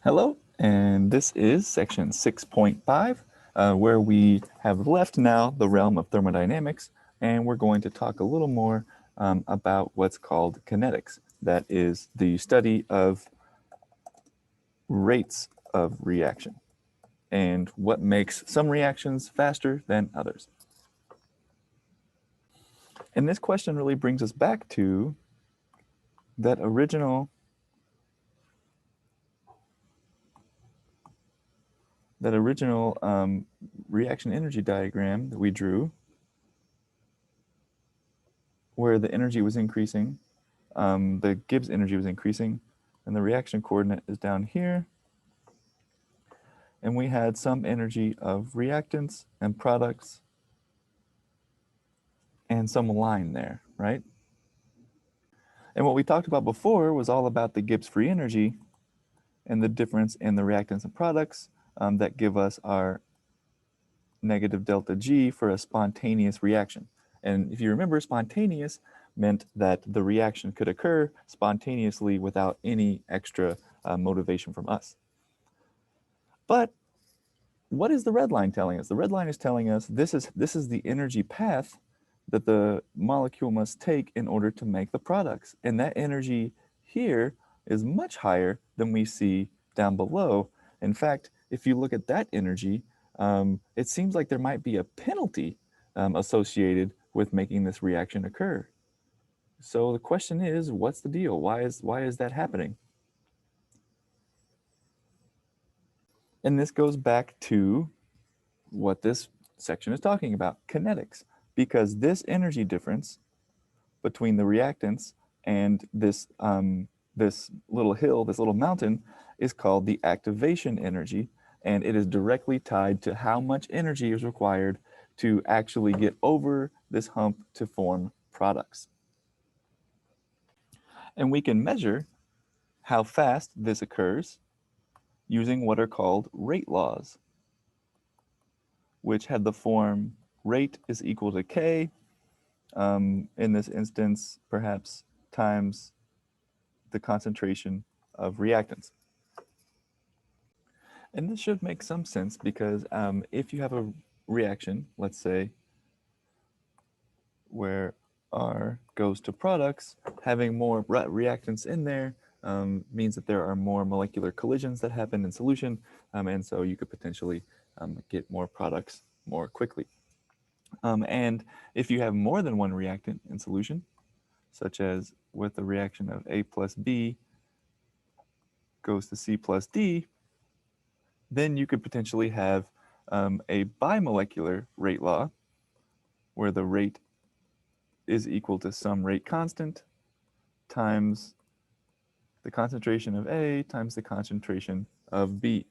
Hello, and this is section 6.5, where we have left now the realm of thermodynamics, and we're going to talk a little more about what's called kinetics. That is the study of rates of reaction and what makes some reactions faster than others. And this question really brings us back to that original reaction energy diagram that we drew, where the energy was increasing, the Gibbs energy was increasing, and the reaction coordinate is down here. And we had some energy of reactants and products and some line there, right? And what we talked about before was all about the Gibbs free energy and the difference in the reactants and products that give us our negative delta G for a spontaneous reaction. And if you remember, spontaneous meant that the reaction could occur spontaneously without any extra motivation from us. But what is the red line telling us? The red line is telling us this is the energy path that the molecule must take in order to make the products. And that energy here is much higher than we see down below. In fact, if you look at that energy, it seems like there might be a penalty associated with making this reaction occur. So the question is, what's the deal? Why is that happening? And this goes back to what this section is talking about, kinetics, because this energy difference between the reactants and this little hill, this little mountain, is called the activation energy, and it is directly tied to how much energy is required to actually get over this hump to form products. And we can measure how fast this occurs using what are called rate laws, which had the form rate is equal to K, in this instance, perhaps times the concentration of reactants. And this should make some sense because if you have a reaction, let's say, where R goes to products, having more reactants in there means that there are more molecular collisions that happen in solution, and so you could potentially get more products more quickly. And if you have more than one reactant in solution, such as with the reaction of A plus B goes to C plus D, then you could potentially have a bimolecular rate law where the rate is equal to some rate constant times the concentration of A times the concentration of B.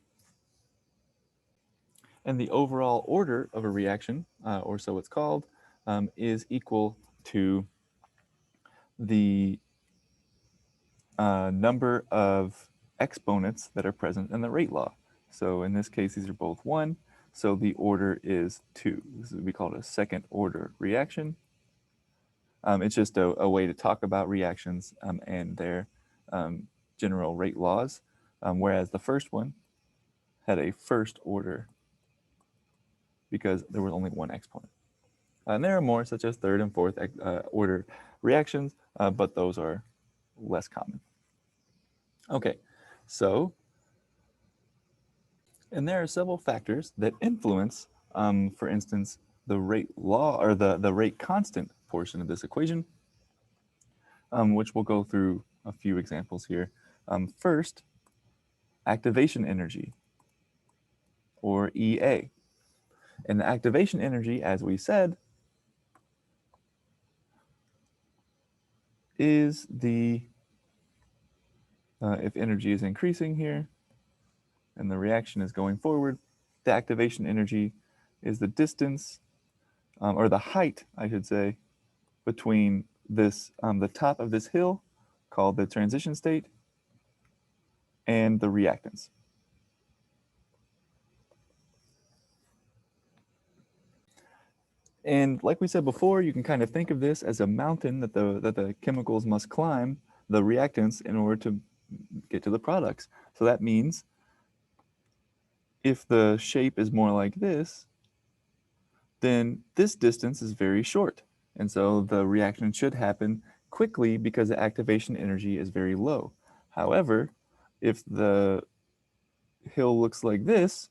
And the overall order of a reaction, or so it's called, is equal to the number of exponents that are present in the rate law. So in this case, these are both 1, so the order is 2. This is what we call a second order reaction. It's just a way to talk about reactions and their general rate laws, whereas the first one had a first order because there was only one exponent. And there are more, such as third and fourth order reactions, but those are less common. Okay, so, and there are several factors that influence, for instance, the rate law or the rate constant portion of this equation, which we'll go through a few examples here. First, activation energy, or EA. And the activation energy, as we said, is the, if energy is increasing here and the reaction is going forward, the activation energy is the distance, or the height, I should say, between this, the top of this hill, called the transition state, and the reactants. And like we said before, you can kind of think of this as a mountain that the chemicals must climb, the reactants, in order to get to the products. So that means If the shape is more like this, then this distance is very short. And so the reaction should happen quickly because the activation energy is very low. However, if the hill looks like this,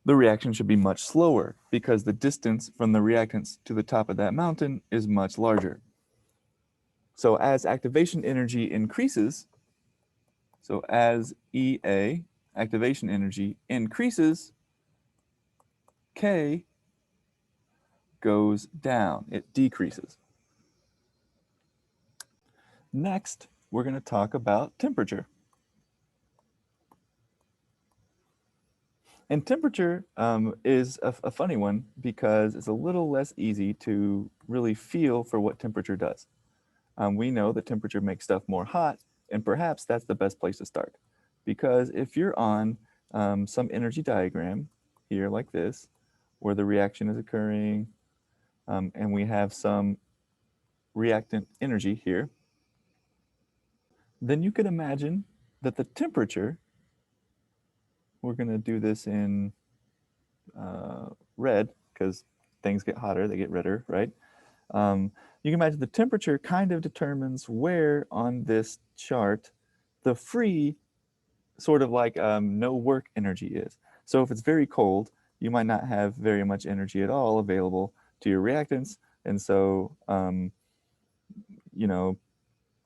the reaction should be much slower because the distance from the reactants to the top of that mountain is much larger. So as activation energy increases, so as EA, activation energy, increases, K goes down, it decreases. Next, we're going to talk about temperature. And temperature is a funny one because it's a little less easy to really feel for what temperature does. We know that temperature makes stuff more hot, and perhaps that's the best place to start. Because if you're on some energy diagram here like this, where the reaction is occurring, and we have some reactant energy here, then you could imagine that the temperature, we're going to do this in red because things get hotter, they get redder, right? You can imagine the temperature kind of determines where on this chart the free sort of like no work energy is. So if it's very cold, you might not have very much energy at all available to your reactants. And so, you know,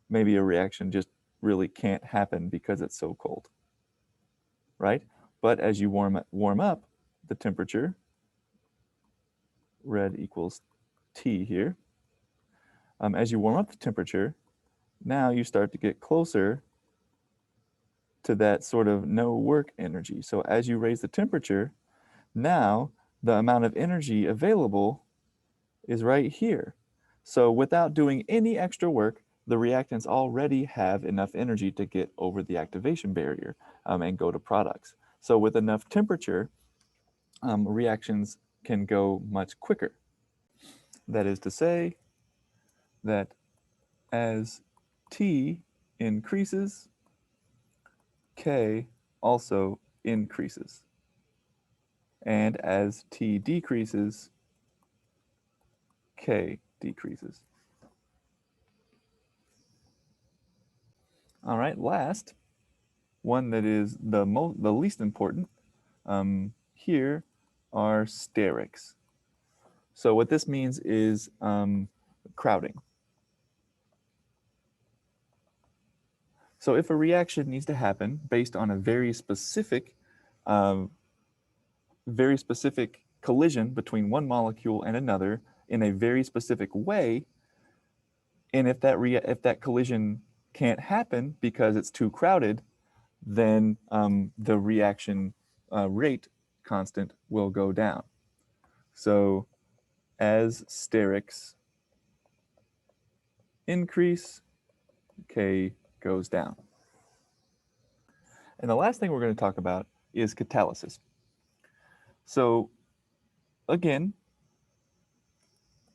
maybe a reaction just really can't happen because it's so cold, right? But as you warm up the temperature, red equals T here. As you warm up the temperature, now you start to get closer to that sort of no work energy. So as you raise the temperature, now the amount of energy available is right here. So without doing any extra work, the reactants already have enough energy to get over the activation barrier and go to products. So with enough temperature, reactions can go much quicker. That is to say that as T increases, K also increases. And as T decreases, K decreases. All right, last, one that is the least important, here are sterics. So what this means is crowding. So if a reaction needs to happen based on a um, very specific collision between one molecule and another in a very specific way, and if that collision can't happen because it's too crowded, then the reaction rate constant will go down. So as sterics increase, K goes down. And the last thing we're going to talk about is catalysis. So again,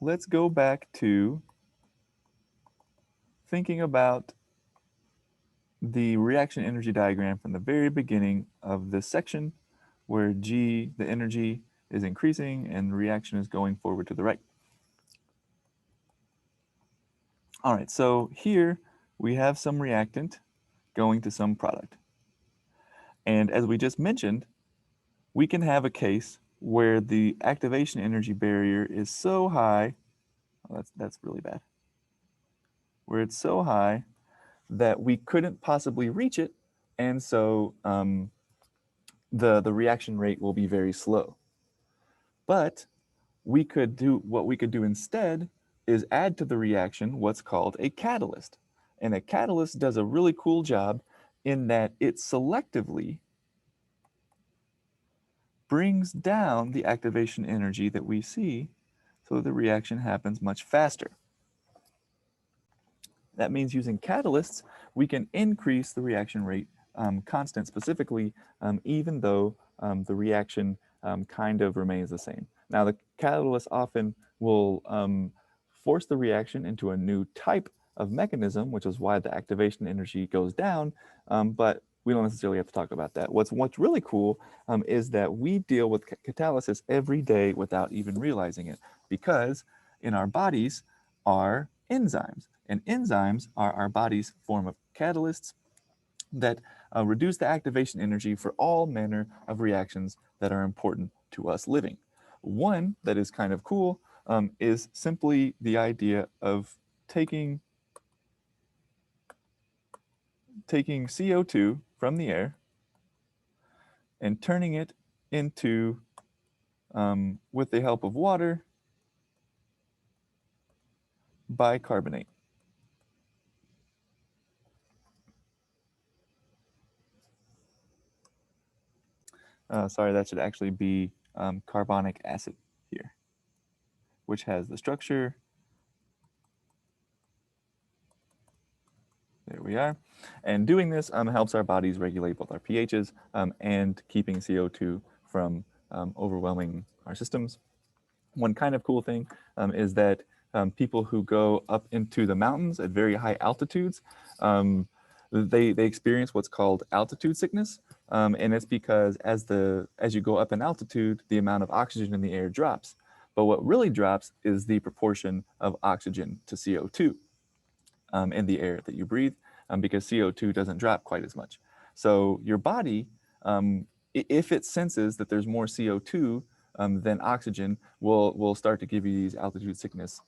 let's go back to thinking about the reaction energy diagram from the very beginning of this section, where G, the energy, is increasing and the reaction is going forward to the right. All right, so here we have some reactant going to some product. And as we just mentioned, we can have a case where the activation energy barrier is so high, oh, that's really bad, where it's so high that we couldn't possibly reach it, and so the reaction rate will be very slow. But what we could do instead is add to the reaction what's called a catalyst. And a catalyst does a really cool job in that it selectively brings down the activation energy that we see so that the reaction happens much faster. That means using catalysts, we can increase the reaction rate constant specifically, even though the reaction kind of remains the same. Now, the catalyst often will force the reaction into a new type of mechanism, which is why the activation energy goes down. But we don't necessarily have to talk about that. What's really cool is that we deal with catalysis every day without even realizing it, because in our bodies are enzymes, and enzymes are our body's form of catalysts that reduce the activation energy for all manner of reactions that are important to us living. One that is kind of cool is simply the idea of taking CO2 from the air and turning it into, with the help of water, bicarbonate. Sorry, that should actually be carbonic acid here, which has the structure. There we are. And doing this helps our bodies regulate both our pHs and keeping CO2 from overwhelming our systems. One kind of cool thing is that people who go up into the mountains at very high altitudes, they experience what's called altitude sickness. And it's because as you go up in altitude, the amount of oxygen in the air drops. But what really drops is the proportion of oxygen to CO2 in the air that you breathe, because CO2 doesn't drop quite as much. So your body, if it senses that there's more CO2 than oxygen, will start to give you these altitude sickness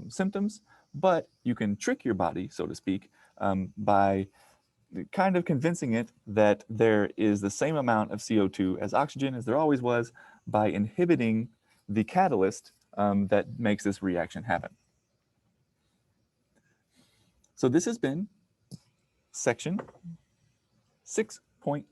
symptoms. But you can trick your body, so to speak, by kind of convincing it that there is the same amount of CO2 as oxygen as there always was, by inhibiting the catalyst that makes this reaction happen. So this has been section 6.5.